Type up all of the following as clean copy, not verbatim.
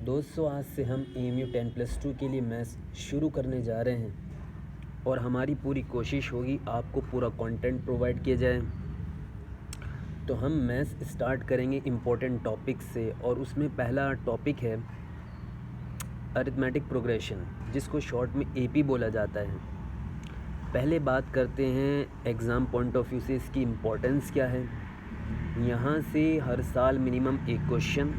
दोस्तों, आज से हम AMU 10+2 के लिए मैथ्स शुरू करने जा रहे हैं और हमारी पूरी कोशिश होगी आपको पूरा कंटेंट प्रोवाइड किया जाए। तो हम मैथ्स स्टार्ट करेंगे इम्पोर्टेंट टॉपिक से और उसमें पहला टॉपिक है अरिथमेटिक प्रोग्रेशन, जिसको शॉर्ट में AP बोला जाता है। पहले बात करते हैं एग्ज़ाम पॉइंट ऑफ व्यू से इसकी इम्पोर्टेंस क्या है। यहाँ से हर साल मिनिमम 1 क्वेश्चन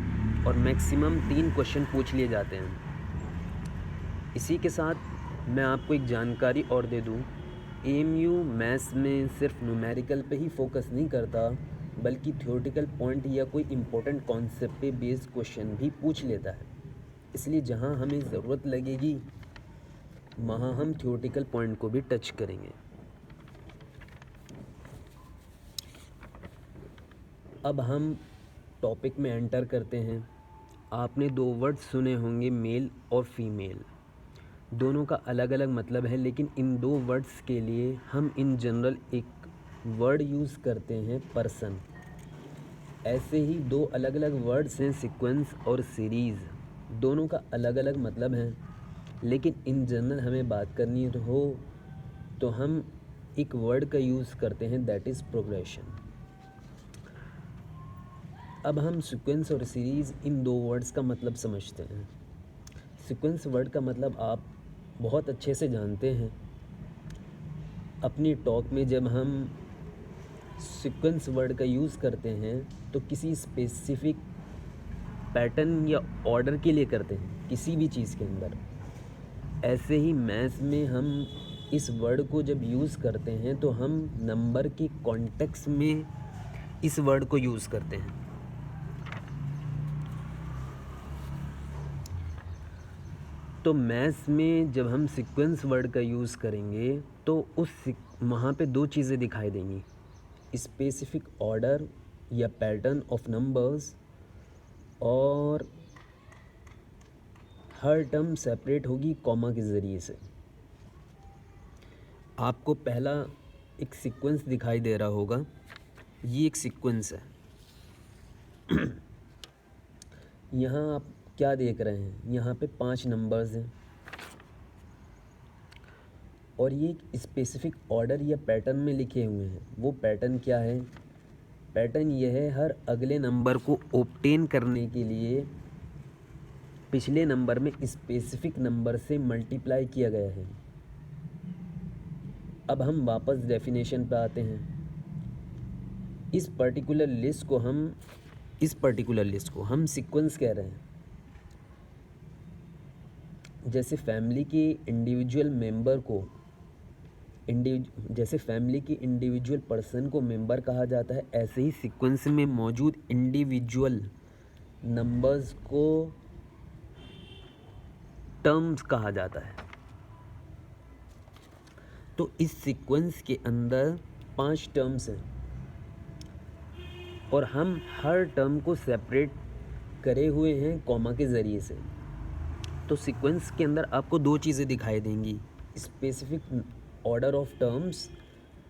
और मैक्सिमम 3 क्वेश्चन पूछ लिए जाते हैं। इसी के साथ मैं आपको एक जानकारी और दे दूँ, AMU मैथ्स में सिर्फ न्यूमेरिकल पे ही फोकस नहीं करता, बल्कि थ्योरेटिकल पॉइंट या कोई इम्पोर्टेंट कॉन्सेप्ट पे बेस्ड क्वेश्चन भी पूछ लेता है। इसलिए जहाँ हमें ज़रूरत लगेगी वहाँ हम थ्योरेटिकल पॉइंट को भी टच करेंगे। अब हम टॉपिक में एंटर करते हैं। आपने 2 वर्ड सुने होंगे, मेल और फीमेल। दोनों का अलग अलग मतलब है, लेकिन इन 2 वर्ड्स के लिए हम इन जनरल एक वर्ड यूज़ करते हैं, पर्सन। ऐसे ही 2 अलग अलग वर्ड्स हैं, सीक्वेंस और सीरीज़। दोनों का अलग अलग मतलब है, लेकिन इन जनरल हमें बात करनी हो तो हम एक वर्ड का यूज़ करते हैं, दैट इज़ प्रोग्रेशन। अब हम सीक्वेंस और सीरीज़ इन 2 वर्ड्स का मतलब समझते हैं। सीक्वेंस वर्ड का मतलब आप बहुत अच्छे से जानते हैं। अपनी टॉक में जब हम सीक्वेंस वर्ड का यूज़ करते हैं तो किसी स्पेसिफिक पैटर्न या ऑर्डर के लिए करते हैं, किसी भी चीज़ के अंदर। ऐसे ही मैथ्स में हम इस वर्ड को जब यूज़ करते हैं तो हम नंबर के कॉन्टेक्स्ट में इस वर्ड को यूज़ करते हैं। तो मैथ्स में जब हम सीक्वेंस वर्ड का यूज़ करेंगे तो वहाँ पे 2 चीज़ें दिखाई देंगी, स्पेसिफिक ऑर्डर या पैटर्न ऑफ नंबर्स, और हर टर्म सेपरेट होगी कॉमा के ज़रिए से। आपको पहला एक सीक्वेंस दिखाई दे रहा होगा, ये एक सीक्वेंस है। यहाँ आप क्या देख रहे हैं, यहाँ पे 5 नंबर्स हैं और ये एक स्पेसिफिक ऑर्डर या पैटर्न में लिखे हुए हैं। वो पैटर्न क्या है? पैटर्न यह है, हर अगले नंबर को ऑब्टेन करने के लिए पिछले नंबर में स्पेसिफिक नंबर से मल्टीप्लाई किया गया है। अब हम वापस डेफिनेशन पे आते हैं। इस पर्टिकुलर लिस्ट को हम सीक्वेंस कह रहे हैं। जैसे फैमिली के इंडिविजुअल मेंबर को जैसे फैमिली के इंडिविजुअल पर्सन को मेंबर कहा जाता है, ऐसे ही सीक्वेंस में मौजूद इंडिविजुअल नंबर्स को टर्म्स कहा जाता है। तो इस सीक्वेंस के अंदर 5 टर्म्स हैं और हम हर टर्म को सेपरेट करे हुए हैं कॉमा के ज़रिए से। तो सीक्वेंस के अंदर आपको 2 चीज़ें दिखाई देंगी, specific order of terms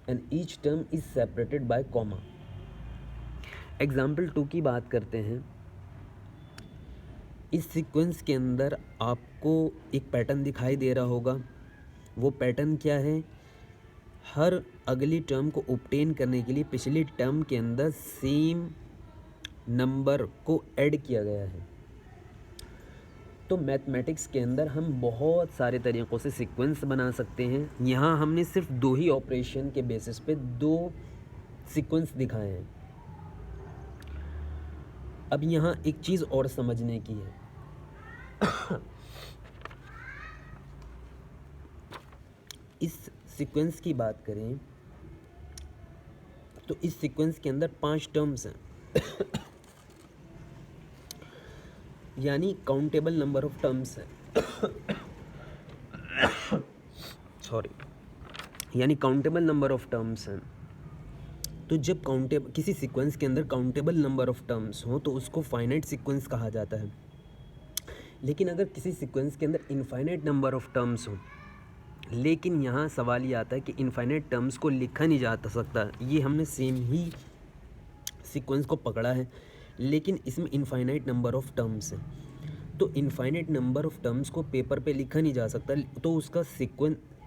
and each term is separated bye comma. Example 2 की बात करते हैं। इस सीक्वेंस के अंदर आपको एक पैटर्न दिखाई दे रहा होगा। वो पैटर्न क्या है? हर अगली टर्म को ऑब्टेन करने के लिए पिछली टर्म के अंदर सेम नंबर को ऐड किया गया है। तो मैथमेटिक्स के अंदर हम बहुत सारे तरीक़ों से सीक्वेंस बना सकते हैं। यहाँ हमने सिर्फ 2 ही ऑपरेशन के बेसिस पे 2 सीक्वेंस दिखाए हैं। अब यहाँ एक चीज़ और समझने की है। इस सीक्वेंस की बात करें तो इस सीक्वेंस के अंदर 5 टर्म्स हैं। यानी काउंटेबल नंबर ऑफ टर्म्स हैं। यानी काउंटेबल नंबर ऑफ टर्म्स हैं। तो जब किसी सीक्वेंस के अंदर काउंटेबल नंबर ऑफ टर्म्स हो तो उसको फाइनाइट सीक्वेंस कहा जाता है। लेकिन अगर किसी सीक्वेंस के अंदर इनफाइनाइट नंबर ऑफ टर्म्स हो, लेकिन यहाँ सवाल ये आता है कि इनफाइनाइट टर्म्स को लिखा नहीं जा सकता। ये हमने सेम ही सीक्वेंस को पकड़ा है, लेकिन इसमें इनफाइनाइट नंबर ऑफ टर्म्स हैं। तो इनफाइनाइट नंबर ऑफ टर्म्स को पेपर पे लिखा नहीं जा सकता, तो उसका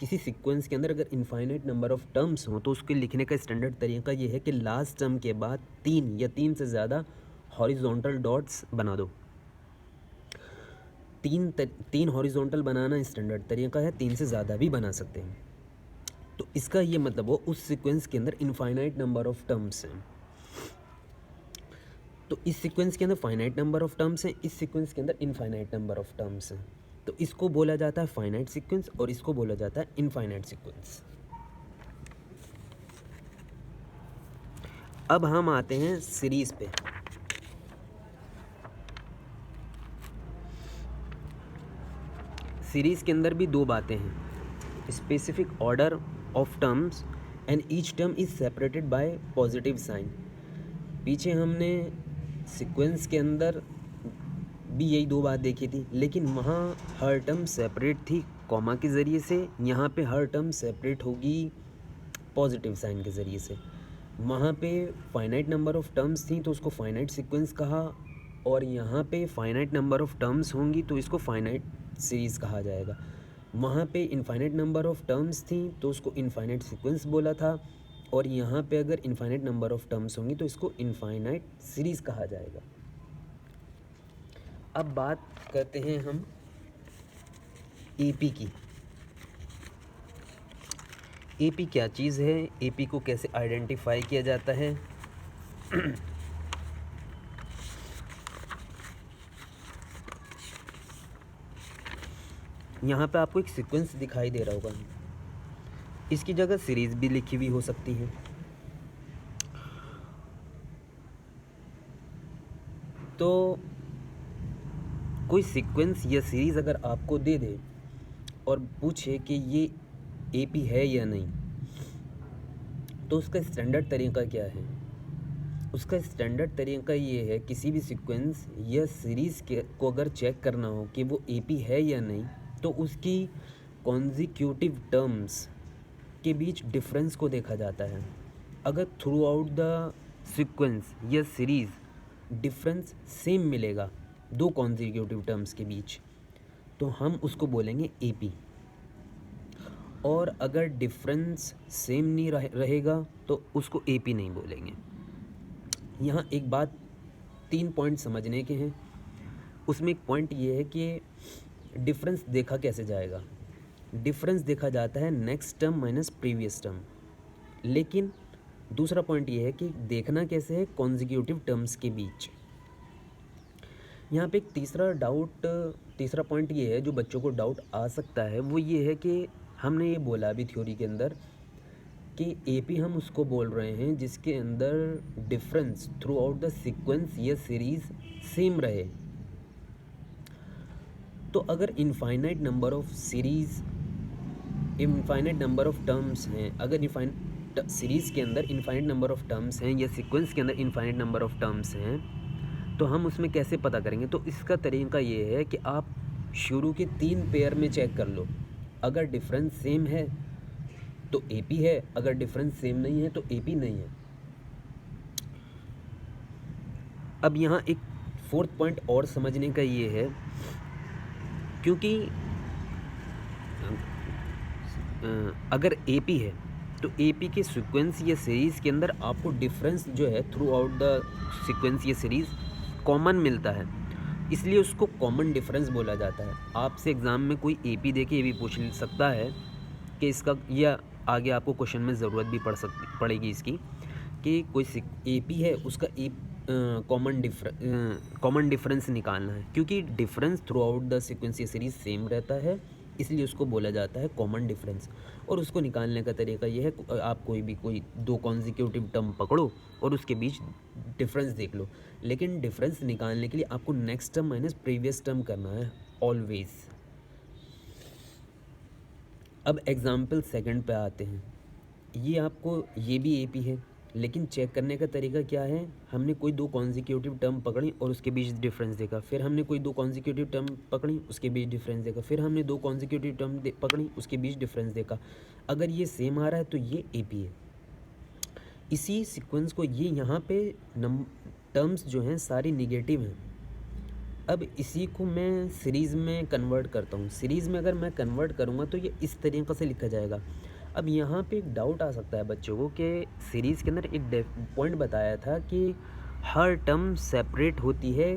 किसी सीक्वेंस के अंदर अगर इनफाइनाइट नंबर ऑफ टर्म्स हो तो उसके लिखने का स्टैंडर्ड तरीका ये है कि लास्ट टर्म के बाद 3 या 3 से ज़्यादा हॉरिजॉन्टल डॉट्स बना दो। तीन हॉरिजॉन्टल बनाना स्टैंडर्ड तरीका है, 3 से ज़्यादा भी बना सकते हैं। तो इसका ये मतलब वो उस सीक्वेंस के अंदर इनफाइनाइट नंबर ऑफ टर्म्स हैं। तो इस सीक्वेंस के अंदर फाइनाइट नंबर ऑफ टर्म्स हैं, इस सीक्वेंस के अंदर इनफाइनाइट नंबर ऑफ टर्म्स हैं। तो इसको बोला जाता है फाइनाइट सीक्वेंस और इसको बोला जाता है इनफाइनाइट सीक्वेंस। अब हम आते हैं सीरीज पे। सीरीज के अंदर भी दो बातें हैं, specific order of terms and each term is separated by positive sign. पीछे हमने सीक्वेंस के अंदर भी यही दो बात देखी थी, लेकिन वहाँ हर टर्म सेपरेट थी कॉमा के ज़रिए से, यहाँ पे हर टर्म सेपरेट होगी पॉजिटिव साइन के ज़रिए से। वहाँ पे फाइनाइट नंबर ऑफ टर्म्स थी तो उसको फाइनाइट सीक्वेंस कहा, और यहाँ पे फाइनाइट नंबर ऑफ टर्म्स होंगी तो इसको फाइनाइट सीरीज़ कहा जाएगा। वहाँ पे इनफाइनाइट नंबर ऑफ टर्म्स थी तो उसको इनफाइनाइट सीक्वेंस बोला था, और यहाँ पे अगर इनफाइनाइट नंबर ऑफ टर्म्स होंगी तो इसको इनफाइनाइट सीरीज़ कहा जाएगा। अब बात करते हैं हम एपी की। एपी क्या चीज़ है, एपी को कैसे आइडेंटिफाई किया जाता है। यहाँ पे आपको एक सीक्वेंस दिखाई दे रहा होगा, इसकी जगह सीरीज़ भी लिखी हुई हो सकती है। तो कोई सीक्वेंस या सीरीज़ अगर आपको दे दे और पूछे कि ये एपी है या नहीं, तो उसका स्टैंडर्ड तरीका क्या है। उसका स्टैंडर्ड तरीका ये है, किसी भी सीक्वेंस या सीरीज़ को अगर चेक करना हो कि वो एपी है या नहीं, तो उसकी कॉन्जिक्यूटिव टर्म्स के बीच डिफरेंस को देखा जाता है। अगर थ्रू आउट द सीक्वेंस या सीरीज़ डिफरेंस सेम मिलेगा दो कॉन्जिक्यूटिव टर्म्स के बीच, तो हम उसको बोलेंगे एपी। और अगर डिफरेंस सेम नहीं रहेगा तो उसको एपी नहीं बोलेंगे। यहाँ एक बात, 3 पॉइंट समझने के हैं। उसमें एक पॉइंट ये है कि डिफरेंस देखा कैसे जाएगा। डिफरेंस देखा जाता है next term minus previous term. लेकिन दूसरा पॉइंट ये है कि देखना कैसे है, कॉन्जिक्यूटिव टर्म्स के बीच। यहाँ पे एक तीसरा पॉइंट ये है जो बच्चों को डाउट आ सकता है, वो ये है कि हमने ये बोला अभी थ्योरी के अंदर कि एपी हम उसको बोल रहे हैं जिसके अंदर difference through out the sequence या सीरीज़ सेम रहे। तो अगर इनफाइनाइट नंबर ऑफ टर्म्स हैं, अगर सीरीज़ के अंदर इनफाइनाइट नंबर ऑफ टर्म्स हैं या सीक्वेंस के अंदर इनफाइनाइट नंबर ऑफ टर्म्स हैं, तो हम उसमें कैसे पता करेंगे। तो इसका तरीका ये है कि आप शुरू के 3 पेयर में चेक कर लो, अगर डिफरेंस सेम है तो एपी है, अगर डिफरेंस सेम नहीं है तो एपी नहीं है। अब यहाँ एक 4th पॉइंट और समझने का ये है, क्योंकि अगर एपी है तो एपी के सीक्वेंस या सीरीज़ के अंदर आपको डिफरेंस जो है थ्रू आउट द सीक्वेंस या सीरीज़ कॉमन मिलता है, इसलिए उसको कॉमन डिफरेंस बोला जाता है। आपसे एग्ज़ाम में कोई एपी देके ये भी पूछ सकता है कि इसका, या आगे आपको क्वेश्चन में ज़रूरत भी पड़ेगी इसकी, कि कोई एपी है उसका कॉमन डिफरेंस निकालना है। क्योंकि difference through out the sequence या सीरीज़ सेम रहता है, इसलिए उसको बोला जाता है कॉमन डिफरेंस। और उसको निकालने का तरीका ये है, आप कोई 2 कॉन्जिक्यूटिव टर्म पकड़ो और उसके बीच डिफरेंस देख लो। लेकिन डिफरेंस निकालने के लिए आपको next term minus previous term करना है ऑलवेज। अब एग्जाम्पल सेकंड पे आते हैं। ये आपको, ये भी एपी है, लेकिन चेक करने का तरीका क्या है, हमने कोई 2 कॉन्जिक्यूटिव टर्म पकड़ी और उसके बीच डिफरेंस देखा, फिर हमने कोई 2 कॉन्जिक्यूटिव टर्म पकड़ी उसके बीच डिफरेंस देखा, फिर हमने 2 कॉन्जिक्यूटिव टर्म पकड़ी उसके बीच डिफरेंस देखा। अगर ये सेम आ रहा है तो ये एपी है। इसी सीक्वेंस को, ये यहाँ पे टर्म्स जो हैं सारी निगेटिव हैं। अब इसी को मैं सीरीज़ में कन्वर्ट करता हूँ। सीरीज़ में अगर मैं कन्वर्ट करूँगा तो ये इस तरीक़े से लिखा जाएगा। अब यहाँ पे एक डाउट आ सकता है बच्चों को कि सीरीज़ के अंदर एक पॉइंट बताया था कि हर टर्म सेपरेट होती है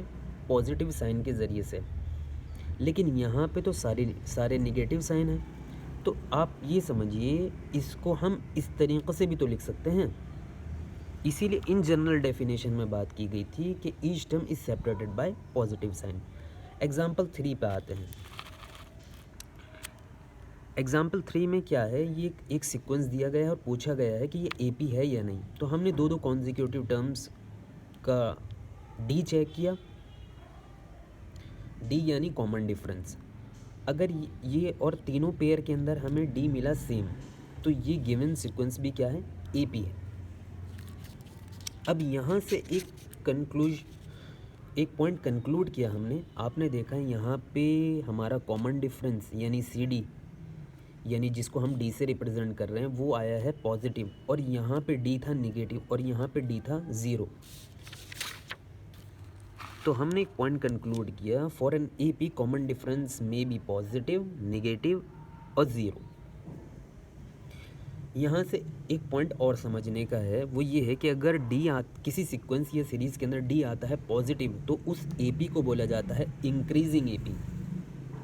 पॉजिटिव साइन के ज़रिए से, लेकिन यहाँ पे तो सारे नेगेटिव साइन हैं। तो आप ये समझिए, इसको हम इस तरीक़े से भी तो लिख सकते हैं। इसीलिए इन जनरल डेफिनेशन में बात की गई थी कि each term is separated by positive sign. Example 3 पे आते हैं। एग्जाम्पल 3 में क्या है, ये एक सीक्वेंस दिया गया है और पूछा गया है कि ये एपी है या नहीं। तो हमने दो कॉन्जिक्यूटिव टर्म्स का डी चेक किया। डी यानी कॉमन डिफरेंस। अगर ये और तीनों पेयर के अंदर हमें डी मिला सेम, तो ये गिवन सीक्वेंस भी क्या है, एपी है। अब यहाँ से एक पॉइंट कंक्लूड किया हमने। आपने देखा है यहाँ पे हमारा कॉमन डिफरेंस यानी सी डी, यानी जिसको हम डी से रिप्रेजेंट कर रहे हैं, वो आया है पॉजिटिव, और यहाँ पे डी था निगेटिव और यहाँ पे डी था ज़ीरो। तो हमने एक पॉइंट कंक्लूड किया, for an A P common difference में बी पॉजिटिव, निगेटिव और ज़ीरो। यहाँ से एक पॉइंट और समझने का है, वो ये है कि अगर किसी सीक्वेंस या सीरीज़ के अंदर डी आता है पॉजिटिव, तो उस ए पी को बोला जाता है increasing A P.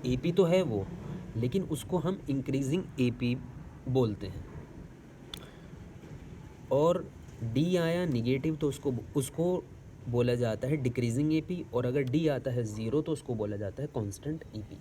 A P तो है वो, लेकिन उसको हम इंक्रीजिंग ए पी बोलते हैं। और डी आया निगेटिव तो उसको बोला जाता है डिक्रीजिंग ए पी, और अगर डी आता है ज़ीरो तो उसको बोला जाता है कांस्टेंट ए पी।